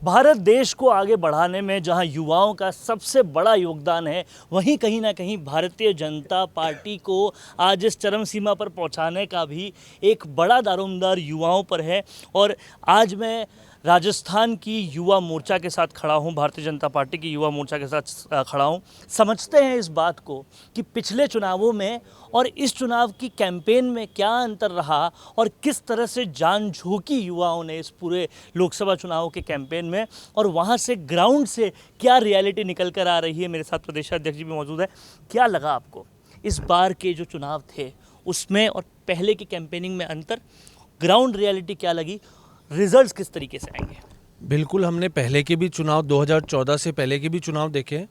भारत देश को आगे बढ़ाने में जहां युवाओं का सबसे बड़ा योगदान है, वहीं कहीं ना कहीं भारतीय जनता पार्टी को आज इस चरम सीमा पर पहुंचाने का भी एक बड़ा दारोमदार युवाओं पर है। और आज मैं राजस्थान की युवा मोर्चा के साथ खड़ा हूं, भारतीय जनता पार्टी की युवा मोर्चा के साथ खड़ा हूं। समझते हैं इस बात को कि पिछले चुनावों में और इस चुनाव की कैंपेन में क्या अंतर रहा और किस तरह से जान झोंकी युवाओं ने इस पूरे लोकसभा चुनाव के कैंपेन में, और वहां से ग्राउंड से क्या रियलिटी निकल कर आ रही है। मेरे साथ प्रदेशाध्यक्ष जी भी मौजूद है। क्या लगा आपको इस बार के जो चुनाव थे उसमें और पहले की कैंपेनिंग में अंतर, ग्राउंड रियलिटी क्या लगी, रिजल्ट्स किस तरीके से आएंगे? बिल्कुल, हमने पहले के भी चुनाव 2014 से पहले के भी चुनाव देखे हैं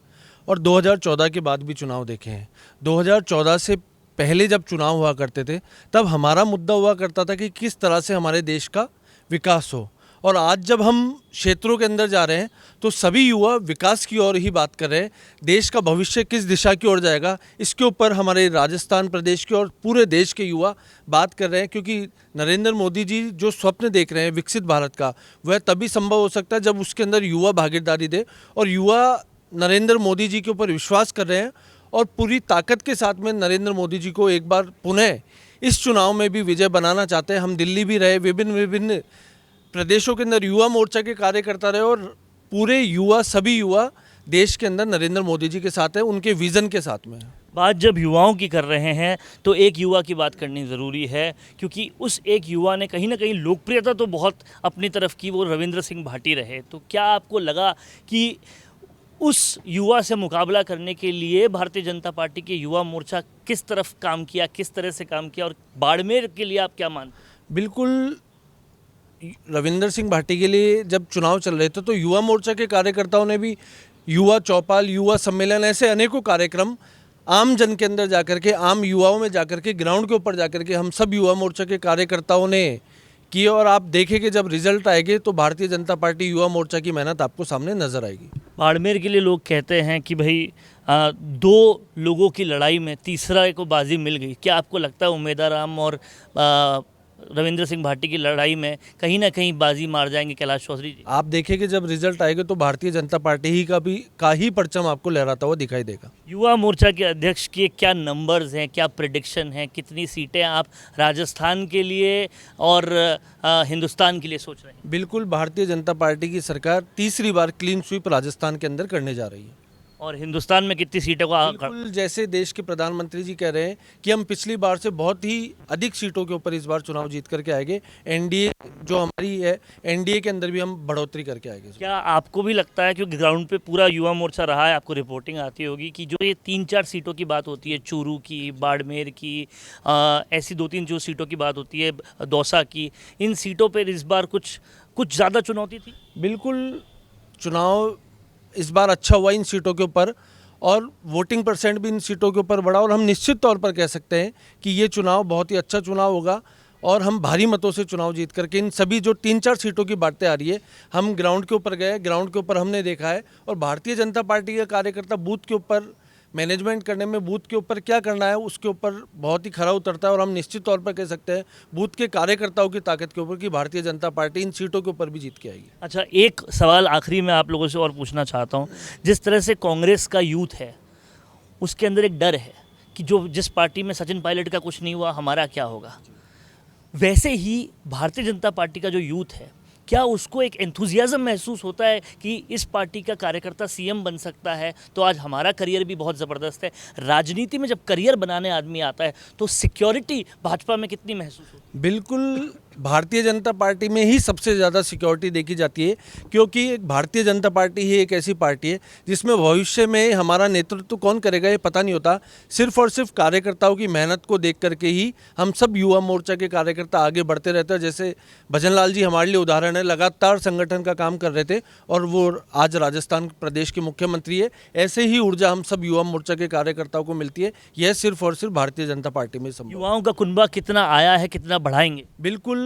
और 2014 के बाद भी चुनाव देखे हैं। 2014 से पहले जब चुनाव हुआ करते थे तब हमारा मुद्दा हुआ करता था कि किस तरह से हमारे देश का विकास हो, और आज जब हम क्षेत्रों के अंदर जा रहे हैं तो सभी युवा विकास की ओर ही बात कर रहे हैं। देश का भविष्य किस दिशा की ओर जाएगा, इसके ऊपर हमारे राजस्थान प्रदेश के और पूरे देश के युवा बात कर रहे हैं, क्योंकि नरेंद्र मोदी जी जो स्वप्न देख रहे हैं विकसित भारत का, वह तभी संभव हो सकता है जब उसके अंदर युवा भागीदारी दे। और युवा नरेंद्र मोदी जी के ऊपर विश्वास कर रहे हैं और पूरी ताकत के साथ में नरेंद्र मोदी जी को एक बार पुनः इस चुनाव में भी विजय बनाना चाहते हैं। हम दिल्ली भी रहे, विभिन्न प्रदेशों के अंदर युवा मोर्चा के कार्यकर्ता रहे, और पूरे युवा, सभी युवा देश के अंदर नरेंद्र मोदी जी के साथ है, उनके विज़न के साथ में। बात जब युवाओं की कर रहे हैं तो एक युवा की बात करनी ज़रूरी है, क्योंकि उस एक युवा ने कहीं ना कहीं लोकप्रियता तो बहुत अपनी तरफ की, वो रविंद्र सिंह भाटी रहे। तो क्या आपको लगा कि उस युवा से मुकाबला करने के लिए भारतीय जनता पार्टी के युवा मोर्चा किस तरफ काम किया, किस तरह से काम किया, और बाड़मेर के लिए आप क्या मानते? बिल्कुल, रविंद्र सिंह भाटी के लिए जब चुनाव चल रहे थे तो युवा मोर्चा के कार्यकर्ताओं ने भी युवा चौपाल, युवा सम्मेलन, ऐसे अनेकों कार्यक्रम आम जन के अंदर जाकर के, आम युवाओं में जाकर के, ग्राउंड के ऊपर जाकर के हम सब युवा मोर्चा के कार्यकर्ताओं ने किए। और आप देखेंगे जब रिजल्ट आएंगे तो भारतीय जनता पार्टी युवा मोर्चा की मेहनत आपको सामने नजर आएगी। बाड़मेर के लिए लोग कहते हैं कि भाई दो लोगों की लड़ाई में तीसरा को बाजी मिल गई। क्या आपको लगता है उम्मेदाराम और रविंद्र सिंह भाटी की लड़ाई में कहीं ना कहीं बाजी मार जाएंगे कैलाश चौधरी जी? आप देखेंगे जब रिजल्ट आएगा तो भारतीय जनता पार्टी ही का ही परचम आपको लहराता हुआ दिखाई देगा। युवा मोर्चा के अध्यक्ष के क्या नंबर्स हैं, क्या प्रेडिक्शन है, कितनी सीटें आप राजस्थान के लिए और हिंदुस्तान के लिए सोच रहे हैं? बिल्कुल, भारतीय जनता पार्टी की सरकार तीसरी बार क्लीन स्वीप राजस्थान के अंदर करने जा रही है। और हिंदुस्तान में कितनी सीटों का? बिल्कुल, जैसे देश के प्रधानमंत्री जी कह रहे हैं कि हम पिछली बार से बहुत ही अधिक सीटों के ऊपर इस बार चुनाव जीत करके आएंगे। एनडीए जो हमारी है, एनडीए के अंदर भी हम बढ़ोतरी करके आएंगे। क्या आपको भी लगता है, क्योंकि ग्राउंड पे पूरा युवा मोर्चा रहा है, आपको रिपोर्टिंग आती होगी कि जो ये 3-4 सीटों की बात होती है, चूरू की, बाड़मेर की, ऐसी 2-3 जो सीटों की बात होती है, दौसा की, इन सीटों पर इस बार कुछ ज़्यादा चुनौती थी? बिल्कुल, चुनाव इस बार अच्छा हुआ इन सीटों के ऊपर, और वोटिंग परसेंट भी इन सीटों के ऊपर बढ़ा, और हम निश्चित तौर पर कह सकते हैं कि ये चुनाव बहुत ही अच्छा चुनाव होगा और हम भारी मतों से चुनाव जीत करके इन सभी जो 3-4 सीटों की बातें आ रही है, हम ग्राउंड के ऊपर गए, ग्राउंड के ऊपर हमने देखा है, और भारतीय जनता पार्टी के कार्यकर्ता बूथ के ऊपर मैनेजमेंट करने में, बूथ के ऊपर क्या करना है उसके ऊपर बहुत ही खरा उतरता है। और हम निश्चित तौर पर कह सकते हैं बूथ के कार्यकर्ताओं की ताकत के ऊपर कि भारतीय जनता पार्टी इन सीटों के ऊपर भी जीत के आएगी। अच्छा, एक सवाल आखिरी में आप लोगों से और पूछना चाहता हूँ। जिस तरह से कांग्रेस का यूथ है, उसके अंदर एक डर है कि जो जिस पार्टी में सचिन पायलट का कुछ नहीं हुआ, हमारा क्या होगा, वैसे ही भारतीय जनता पार्टी का जो यूथ है, क्या उसको एक एंथुजियाज्म महसूस होता है कि इस पार्टी का कार्यकर्ता सीएम बन सकता है, तो आज हमारा करियर भी बहुत ज़बरदस्त है। राजनीति में जब करियर बनाने आदमी आता है तो सिक्योरिटी भाजपा में कितनी महसूस होती है? बिल्कुल, भारतीय जनता पार्टी में ही सबसे ज़्यादा सिक्योरिटी देखी जाती है, क्योंकि भारतीय जनता पार्टी ही एक ऐसी पार्टी है जिसमें भविष्य में हमारा नेतृत्व कौन करेगा ये पता नहीं होता। सिर्फ और सिर्फ कार्यकर्ताओं की मेहनत को देख करके ही हम सब युवा मोर्चा के कार्यकर्ता आगे बढ़ते रहते हैं। जैसे भजन लाल जी हमारे लिए उदाहरण है, लगातार संगठन का काम कर रहे थे और वो आज राजस्थान प्रदेश के मुख्यमंत्री है। ऐसे ही ऊर्जा हम सब युवा मोर्चा के कार्यकर्ताओं को मिलती है। यह सिर्फ और सिर्फ भारतीय जनता पार्टी में संभव। युवाओं का कुनबा कितना आया है, कितना बढ़ाएंगे? बिल्कुल,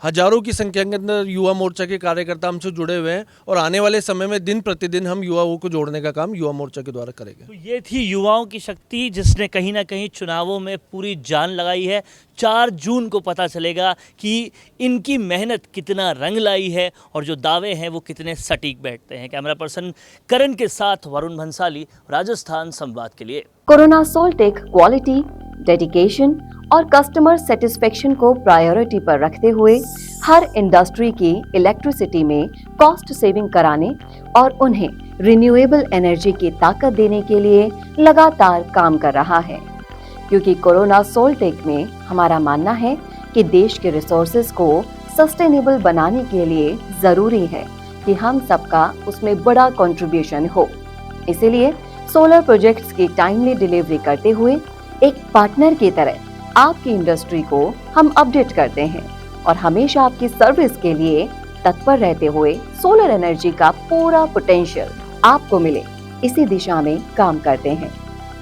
हजारों की संख्या के अंदर युवा मोर्चा के कार्यकर्ता हमसे जुड़े हुए हैं और आने वाले समय में दिन प्रतिदिन हम युवाओं को जोड़ने का काम युवा मोर्चा के द्वारा करेंगे। तो ये थी युवाओं की शक्ति जिसने कहीं ना कहीं चुनावों में पूरी जान लगाई है। 4 जून को पता चलेगा कि इनकी मेहनत कितना रंग लाई है और जो दावे हैं वो कितने सटीक बैठते हैं। कैमरा पर्सन करण के साथ वरुण भंसाली, राजस्थान संवाद के लिए। कोरोना सोल्टेक क्वालिटी, डेडिकेशन और कस्टमर सेटिस्फेक्शन को प्रायोरिटी पर रखते हुए हर इंडस्ट्री की इलेक्ट्रिसिटी में कॉस्ट सेविंग कराने और उन्हें रिन्यूएबल एनर्जी की ताकत देने के लिए लगातार काम कर रहा है। क्योंकि कोरोना सोल्टेक में हमारा मानना है कि देश के रिसोर्सेज को सस्टेनेबल बनाने के लिए जरूरी है कि हम सबका उसमें बड़ा कंट्रीब्यूशन हो। इसीलिए सोलर प्रोजेक्ट्स की टाइमली डिलीवरी करते हुए एक पार्टनर की तरह आपकी इंडस्ट्री को हम अपडेट करते हैं और हमेशा आपकी सर्विस के लिए तत्पर रहते हुए सोलर एनर्जी का पूरा पोटेंशियल आपको मिले, इसी दिशा में काम करते हैं।